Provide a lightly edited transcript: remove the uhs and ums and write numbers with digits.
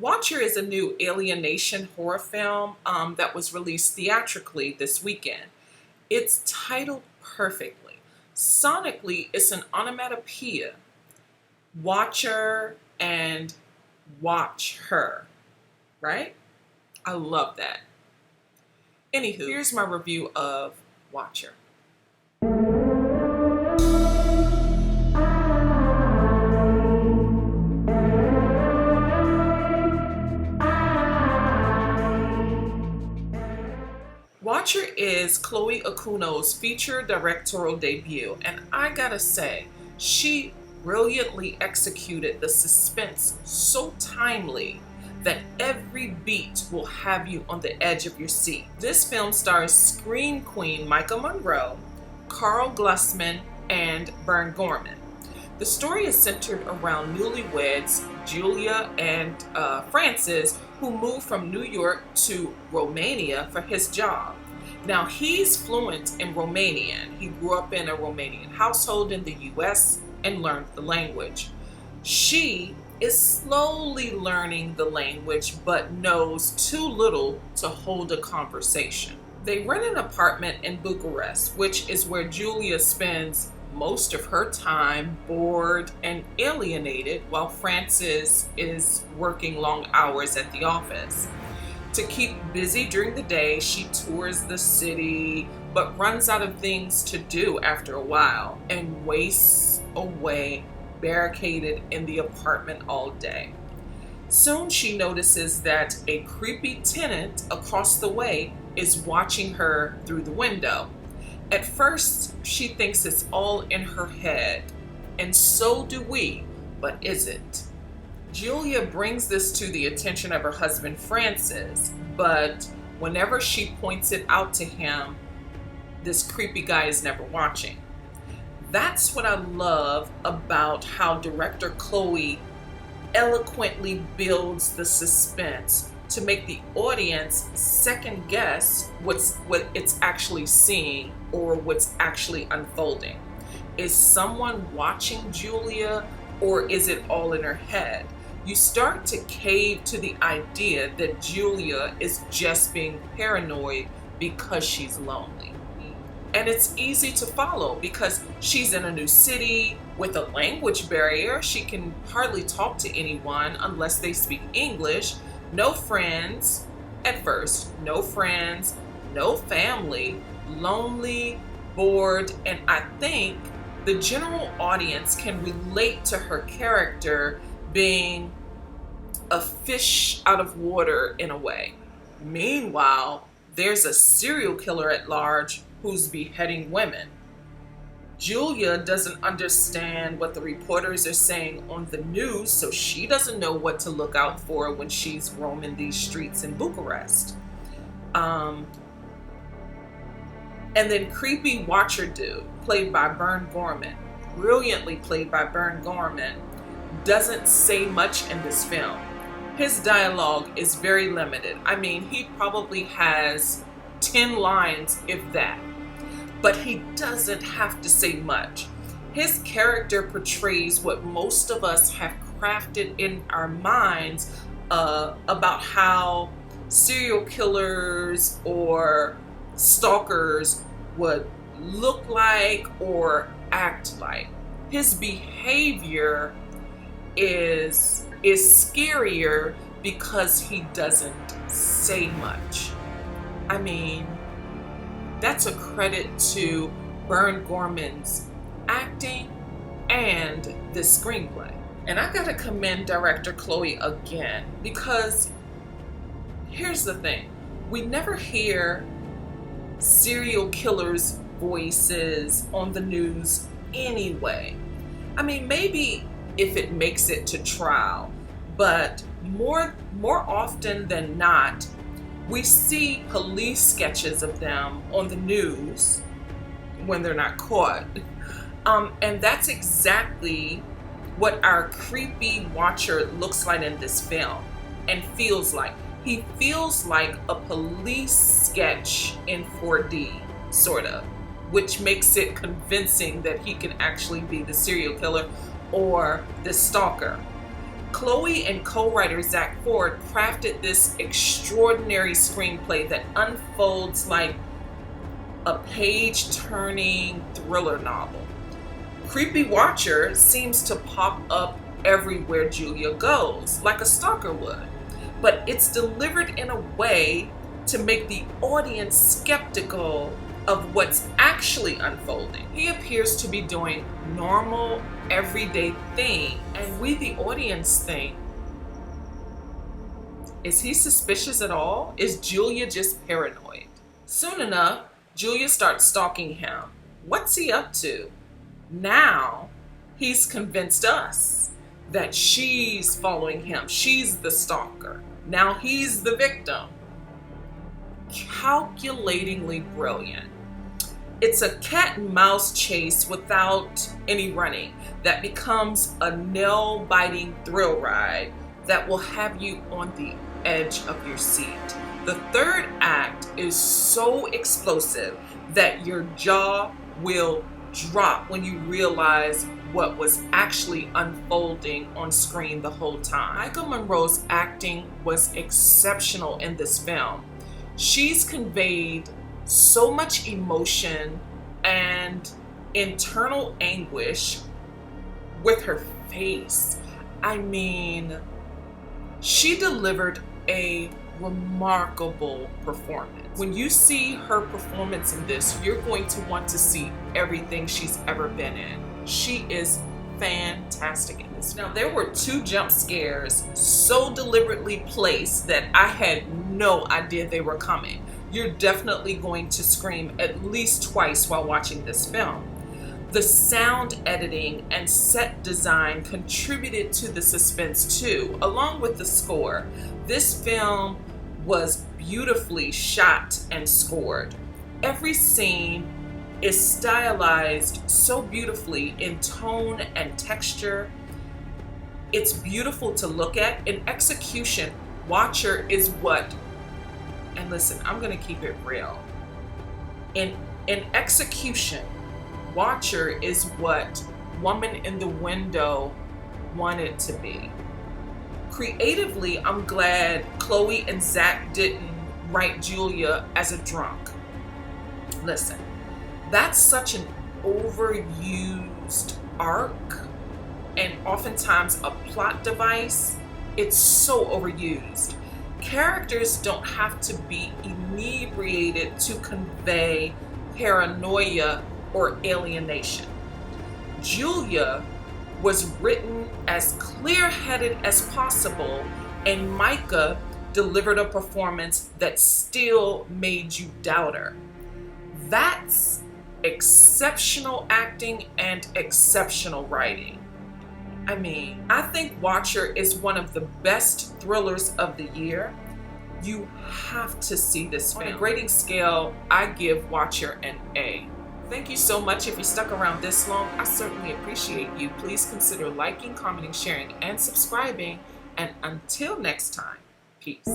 Watcher is a new Alienation horror film that was released theatrically this weekend. It's titled perfectly. Sonically, it's an onomatopoeia. Watcher and watch her, right? I love that. Anywho, here's my review of Watcher. Watcher is Chloe Okuno's feature directorial debut, and I gotta say, she brilliantly executed the suspense so timely that every beat will have you on the edge of your seat. This film stars scream queen Maika Monroe, Karl Glusman, and Gorman. The story is centered around newlyweds Julia and Francis, who moved from New York to Romania for his job. Now, he's fluent in Romanian. He grew up in a Romanian household in the US and learned the language. She is slowly learning the language but knows too little to hold a conversation. They rent an apartment in Bucharest, which is where Julia spends most of her time bored and alienated while Frances is working long hours at the office. To keep busy during the day, she tours the city but runs out of things to do after a while and wastes away barricaded in the apartment all day. Soon she notices that a creepy tenant across the way is watching her through the window. At first, she thinks it's all in her head, and so do we, but is it? Julia brings this to the attention of her husband Francis, but whenever she points it out to him, this creepy guy is never watching. That's what I love about how director Chloe eloquently builds the suspense to make the audience second guess what it's actually seeing or what's actually unfolding. Is someone watching Julia, or is it all in her head? You start to cave to the idea that Julia is just being paranoid because she's lonely. And it's easy to follow because she's in a new city with a language barrier. She can hardly talk to anyone unless they speak English. No friends at first, no friends, no family, lonely, bored, and I think the general audience can relate to her character being a fish out of water in a way. Meanwhile, there's a serial killer at large who's beheading women. Julia doesn't understand what the reporters are saying on the news, so she doesn't know what to look out for when she's roaming these streets in Bucharest. And then creepy Watcher dude, played by Gorman, brilliantly played by Gorman, doesn't say much in this film. His dialogue is very limited. I mean, he probably has 10 lines, if that. But he doesn't have to say much. His character portrays what most of us have crafted in our minds about how serial killers or stalkers would look like or act like. His behavior is scarier because he doesn't say much. I mean, that's a credit to Gorman's acting and the screenplay. And I gotta commend director Chloe again, because here's the thing. We never hear serial killers' voices on the news anyway. I mean, maybe if it makes it to trial, but more often than not, we see police sketches of them on the news when they're not caught. And that's exactly what our creepy Watcher looks like in this film and feels like. He feels like a police sketch in 4D, sort of, which makes it convincing that he can actually be the serial killer or the stalker. Chloe and co-writer Zach Ford crafted this extraordinary screenplay that unfolds like a page-turning thriller novel. Creepy Watcher seems to pop up everywhere Julia goes, like a stalker would, but it's delivered in a way to make the audience skeptical of what's actually unfolding. He appears to be doing normal, everyday things, and we, the audience, think, is he suspicious at all? Is Julia just paranoid? Soon enough, Julia starts stalking him. What's he up to? Now, he's convinced us that she's following him. She's the stalker. Now he's the victim. Calculatingly brilliant. It's a cat and mouse chase without any running that becomes a nail-biting thrill ride that will have you on the edge of your seat. The third act is so explosive that your jaw will drop when you realize what was actually unfolding on screen the whole time. Maika Monroe's acting was exceptional in this film. She's conveyed so much emotion and internal anguish with her face. I mean, she delivered a remarkable performance. When you see her performance in this, you're going to want to see everything she's ever been in. She is fantastic in this. Now, there were 2 jump scares so deliberately placed that I had no idea they were coming. You're definitely going to scream at least twice while watching this film. The sound editing and set design contributed to the suspense too, along with the score. This film was beautifully shot and scored. Every scene is stylized so beautifully in tone and texture. It's beautiful to look at. In execution, Watcher is what, and listen, I'm gonna keep it real. In execution, Watcher is what Woman in the Window wanted to be. Creatively, I'm glad Chloe and Zach didn't write Julia as a drunk. Listen, that's such an overused arc and oftentimes a plot device. It's so overused. Characters don't have to be inebriated to convey paranoia or alienation. Julia was written as clear-headed as possible, and Maika delivered a performance that still made you doubt her. That's exceptional acting and exceptional writing. I mean, I think Watcher is one of the best thrillers of the year. You have to see this film. On a grading scale, I give Watcher an A. Thank you so much. If you stuck around this long, I certainly appreciate you. Please consider liking, commenting, sharing, and subscribing. And until next time, peace.